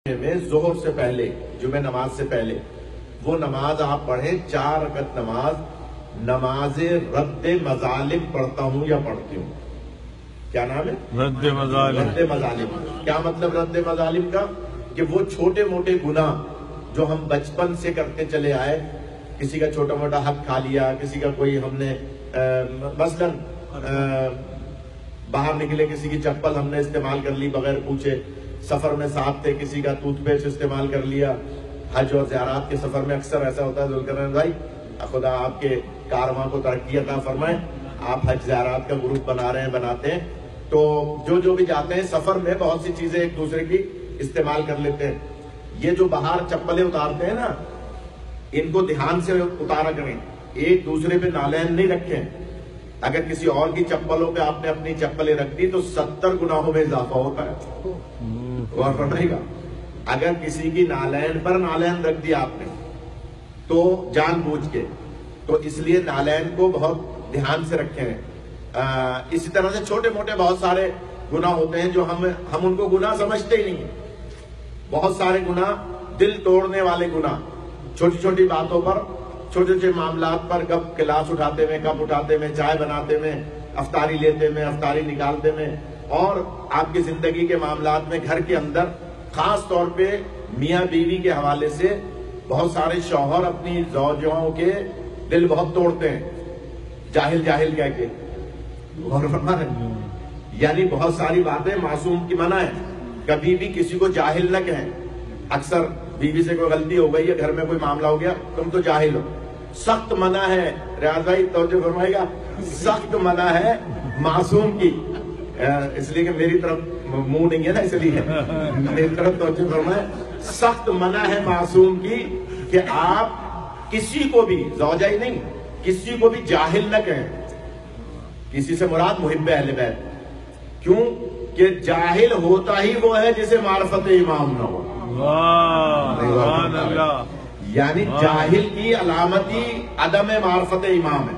میں ظہر سے پہلے، جمعہ نماز سے پہلے وہ نماز آپ پڑھیں 4 رکعت نماز، نماز رد مظالم پڑھتا ہوں یا پڑھتی ہوں۔ کیا نام ہے؟ رد مظالم۔ رد مظالم کیا مطلب رد مظالم کا؟ کہ وہ چھوٹے موٹے گناہ جو ہم بچپن سے کرتے چلے آئے، کسی کا چھوٹا موٹا حق کھا لیا، کسی کا کوئی ہم نے مثلاً باہر نکلے کسی کی چپل ہم نے استعمال کر لی بغیر پوچھے، سفر میں ساتھ تھے کسی کا ٹوتھ پیسٹ استعمال کر لیا۔ حج اور زیارات کے سفر میں اکثر ایسا ہوتا ہے ذوالقرنین بھائی، خدا آپ کے کارواں کو ترقی عطا فرمائے، آپ حج زیارات کا گروپ بنا رہے ہیں، بناتے ہیں، تو جو بھی جاتے ہیں سفر میں بہت سی چیزیں ایک دوسرے کی استعمال کر لیتے ہیں۔ یہ جو باہر چپلیں اتارتے ہیں نا، ان کو دھیان سے اتارا کریں، ایک دوسرے پہ نالین نہیں رکھیں۔ اگر کسی اور کی چپلوں پہ آپ نے اپنی چپلیں رکھ دی تو 70 گناہوں میں اضافہ ہوتا ہے۔ غور فرمائے گا، اگر کسی کی نالین پر نالین رکھ دیا آپ نے تو جان بوجھ کے، تو اس لیے نالین کو بہت دھیان سے رکھیں۔ اسی طرح سے چھوٹے موٹے بہت سارے گناہ ہوتے ہیں جو ہم ان کو گناہ سمجھتے ہی نہیں ہیں۔ بہت سارے گناہ دل توڑنے والے گناہ، چھوٹی چھوٹی باتوں پر، چھوٹے چھوٹے معاملات پر، کب گلاس اٹھاتے میں، کپ اٹھاتے میں، چائے بناتے میں، افطاری لیتے میں، افطاری نکالتے میں، اور آپ کی زندگی کے معاملات میں، گھر کے اندر خاص طور پہ میاں بیوی کے حوالے سے بہت سارے شوہر اپنی زوجوں کے دل بہت توڑتے ہیں، جاہل جاہل کہہ کے۔ غور فرمائیں، یعنی بہت ساری باتیں معصوم کی منع ہے، کبھی بھی کسی کو جاہل نہ کہیں۔ اکثر بیوی سے کوئی غلطی ہو گئی ہے، گھر میں کوئی معاملہ ہو گیا، تم تو جاہل ہو، سخت منع ہے۔ ریاض بھائی توجہ فرمائے گا، سخت منع ہے معصوم کی، اس لیے کہ میری طرف منہ نہیں ہے نا، اس لیے میری طرف توجہ فرمائے، سخت منع ہے معصوم کی کہ آپ کسی کو بھی، زوجہ ہی نہیں، کسی کو بھی جاہل نہ کہیں۔ کسی سے مراد محب اہل بیت، کیوں کہ جاہل ہوتا ہی وہ ہے جسے معرفت امام نہ ہو۔ سبحان اللہ۔ یعنی جاہل کی علامتی عدم معرفت امام ہے۔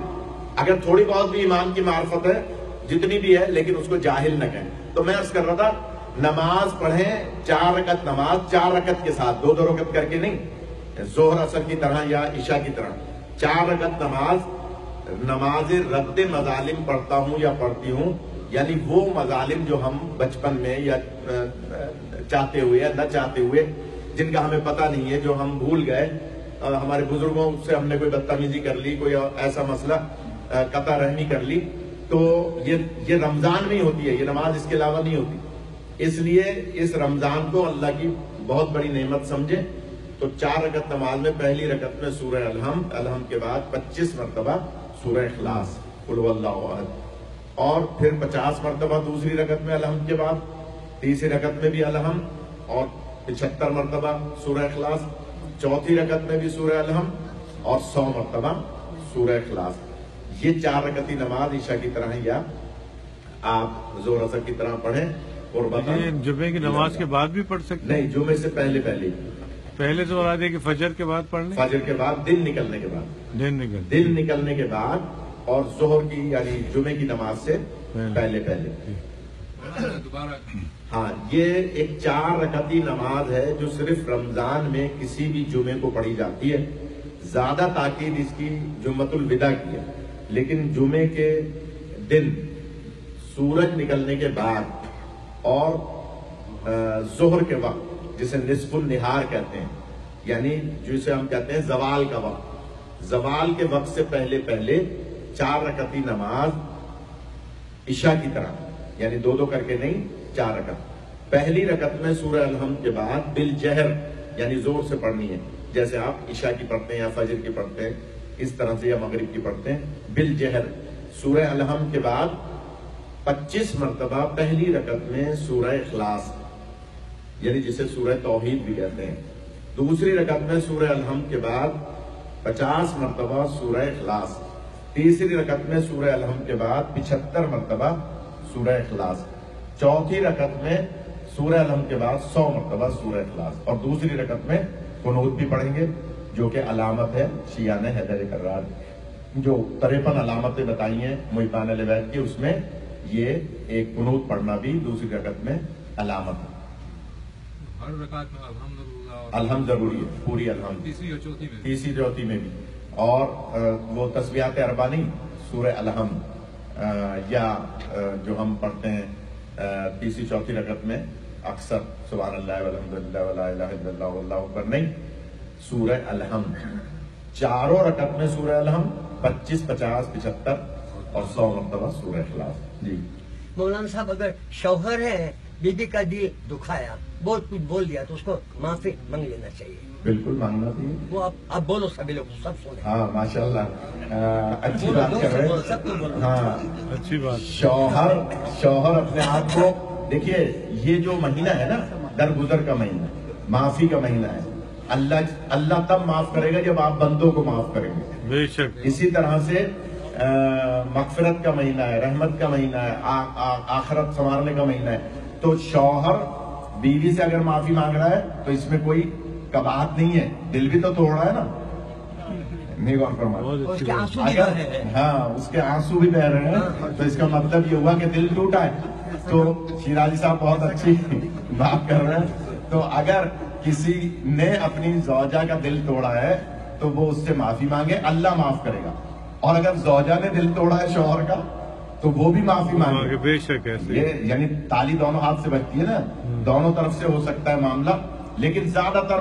اگر تھوڑی بہت بھی امام کی معرفت ہے، جتنی بھی ہے، لیکن اس کو جاہل نہ کہیں۔ تو میں عرض کر رہا تھا، نماز پڑھیں 4 رکعت نماز، 4 رکعت کے ساتھ، 2 رکعت کر کے نہیں، ظہر اثر کی طرح یا عشاء کی طرح 4 رکعت نماز، نماز رد مظالم پڑھتا ہوں یا پڑھتی ہوں، یعنی وہ مظالم جو ہم بچپن میں یا چاہتے ہوئے یا نہ چاہتے ہوئے، جن کا ہمیں پتہ نہیں ہے، جو ہم بھول گئے، ہمارے بزرگوں سے ہم نے کوئی بدتمیزی کر لی، کوئی ایسا مسئلہ قطع رحمی کر لی، تو یہ رمضان میں ہی ہوتی ہے، یہ نماز اس کے علاوہ نہیں ہوتی۔ اس لیے اس رمضان کو اللہ کی بہت بڑی نعمت سمجھے۔ تو 4 رکعت نماز میں پہلی رکعت میں سورہ الحمد کے بعد 25 مرتبہ سورہ اخلاص، قل هو اللہ احد، اور پھر 50 مرتبہ دوسری رکعت میں الحمد کے بعد، تیسری رکعت میں بھی الحمد، اور 75 مرتبہ سورہ اخلاص، چوتھی رکعت میں بھی سورہ الحمد، اور 100 مرتبہ سورہ اخلاص۔ یہ 4 رکعتی نماز عشاء کی طرح یا آپ ظہر اثر کی طرح پڑھیں۔ اور جمعے کی نماز کے بعد بھی پڑھ سکتے ہیں؟ نہیں، جمعے سے پہلے پہلے تو بتا دیں کہ فجر کے بعد پڑھنے، فجر کے بعد، دن نکلنے کے بعد، دن نکلنے کے بعد، اور ظہر کی یعنی جمعے کی نماز سے پہلے ہاں، یہ ایک 4 رکعتی نماز ہے جو صرف رمضان میں کسی بھی جمعے کو پڑھی جاتی ہے۔ زیادہ تاکید اس کی جمعۃ الوداع کی ہے، لیکن جمعے کے دن سورج نکلنے کے بعد اور ظہر کے وقت، جسے نصف النہار کہتے ہیں، یعنی جسے ہم کہتے ہیں زوال کا وقت، زوال کے وقت سے پہلے 4 رکعتی نماز عشاء کی طرح، یعنی 2 کر کے نہیں، 4 رکعت۔ پہلی رکعت میں سورہ الحمد کے بعد بالجہر، یعنی زور سے پڑھنی ہے، جیسے آپ عشاء کی پڑھتے ہیں یا فجر کی پڑھتے ہیں، اس طرح سے، یا مغرب کی پڑھتے ہیں، بالجہر سورہ الحمد کے بعد 25 مرتبہ پہلی رکعت میں سورہ اخلاص، یعنی جسے سورہ توحید بھی کہتے ہیں، دوسری رکعت میں سورہ الحمد کے بعد 50 مرتبہ سورہ اخلاص، تیسری رکعت میں سورہ الحمد کے بعد 75 مرتبہ سورہ اخلاص، چوتھی رکعت میں سورہ الحمد کے بعد 100 مرتبہ سورہ اخلاص، اور دوسری رکعت میں قنوت بھی پڑھیں گے، جو کہ علامت ہے شیعہ حیدر کرار، جو 53 علامتیں بتائی ہیں محبان اہل بیت کی، اس میں یہ ایک قنوت پڑھنا بھی دوسری رکعت میں علامت ہے۔ ہر رکعت میں الحمدللہ اور الحمد ضروری ہے، پوری الحمد، تیسری اور چوتھی میں تیسری چوتھی میں بھی، اور وہ تسبیحات اربع نہیں، سورہ الحمد یا جو ہم پڑھتے ہیں تیسری چوتھی رکعت میں اکثر سبحان اللہ والحمدللہ ولا الہ الا اللہ واللہ اکبر نہیں، سورہ الحمد چاروں رکعت میں سورہ الحمد 25 50 75 اور 100 مرتبہ سورہ اخلاص. جی مولانا صاحب اگر شوہر ہے بی بی کا دل دکھایا، بہت کچھ بول دیا تو اس کو معافی مانگ لینا چاہیے. بالکل مانگنا چاہیے. وہ آپ بولو، سبھی لوگ سب سنیں. ہاں ماشاء اللہ اچھی بات کر رہے سب کو بولو. ہاں اچھی بات. شوہر اپنے آپ کو دیکھیے، یہ جو مہینہ ہے نا درگزر کا مہینہ، معافی کا مہینہ ہے. اللہ تب معاف کرے گا جب آپ بندوں کو معاف کریں گے. بے شک. اسی طرح سے مغفرت کا مہینہ ہے، رحمت کا مہینہ ہے، آخرت سنوارنے کا مہینہ ہے. تو شوہر بیوی سے اگر معافی مانگ رہا ہے تو اس میں کوئی کباہت نہیں ہے، دل بھی تو توڑ رہا ہے نا. نہیں غور فرمائے. بہت اس اچھی کے بات. آنسو بھی رہے ہیں. ہاں اس کے آنسو بھی بہ رہے ہیں، تو اس کا مطلب یہ ہوا کہ دل ٹوٹا ہے. تو شیرازی صاحب بہت اچھی بات کر رہے ہیں. تو اگر کسی نے اپنی زوجہ کا دل توڑا ہے تو وہ اس سے معافی مانگے، اللہ معاف کرے گا. اور اگر زوجہ نے دل توڑا ہے شوہر کا تو وہ بھی معافی مانگے. بے شک ایسے. یہ یعنی تالی دونوں ہاتھ سے بجتی ہے نا، دونوں طرف سے ہو سکتا ہے معاملہ، لیکن زیادہ تر